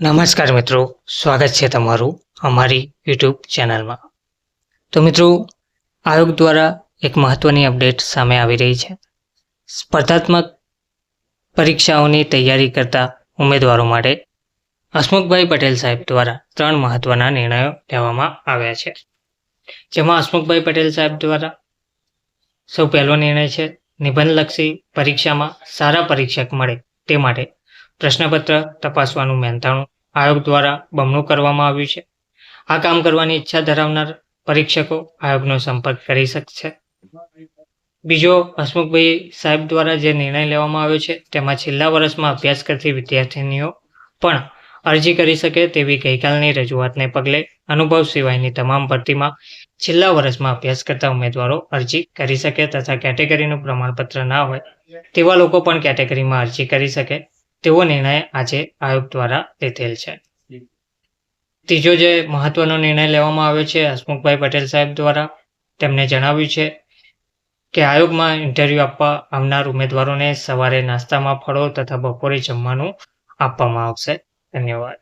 નમસ્કાર મિત્રો, સ્વાગત છે તમારું અમારી યુટ્યુબ ચેનલમાં. તો મિત્રો, આયોગ દ્વારા એક મહત્વની અપડેટ સામે આવી રહી છે. સ્પર્ધાત્મક પરીક્ષાઓની તૈયારી કરતા ઉમેદવારો માટે હસમુખભાઈ પટેલ સાહેબ દ્વારા 3 મહત્વના નિર્ણયો લેવામાં આવ્યા છે. જેમાં હસમુખભાઈ પટેલ સાહેબ દ્વારા સૌ પહેલો નિર્ણય છે નિબંધલક્ષી પરીક્ષામાં સારા પરીક્ષક મળે તે માટે પ્રશ્નપત્ર તપાસવાનું મહેનતાણું આયોગ દ્વારા બમણું કરવામાં આવ્યું છે. આ કામ કરવાની ઈચ્છા ધરાવનાર પરીક્ષકો આયોગનો સંપર્ક કરી શકશે. બીજો, હસમુખભાઈ સાહેબ દ્વારા જે નિર્ણય લેવામાં આવ્યો છે તેમાં છેલ્લા વર્ષમાં અભ્યાસ કરતી વિદ્યાર્થીનીઓ પણ અરજી કરી શકે તેવી ગઈકાલની રજૂઆતને પગલે અનુભવ સિવાયની તમામ ભરતીમાં છેલ્લા વર્ષમાં અભ્યાસ કરતા ઉમેદવારો અરજી કરી શકે તથા કેટેગરીનું પ્રમાણપત્ર ના હોય તેવા લોકો પણ કેટેગરીમાં અરજી કરી શકે તેવો નિર્ણય આજે આયોગ દ્વારા લીધેલ છે. ત્રીજો જે મહત્વનો નિર્ણય લેવામાં આવ્યો છે હસમુખભાઈ પટેલ સાહેબ દ્વારા, તેમણે જણાવ્યું છે કે આયોગમાં ઇન્ટરવ્યૂ આપવા આવનાર ઉમેદવારોને સવારે નાસ્તામાં ફળો તથા બપોરે જમવાનું આપવામાં આવશે. ધન્યવાદ.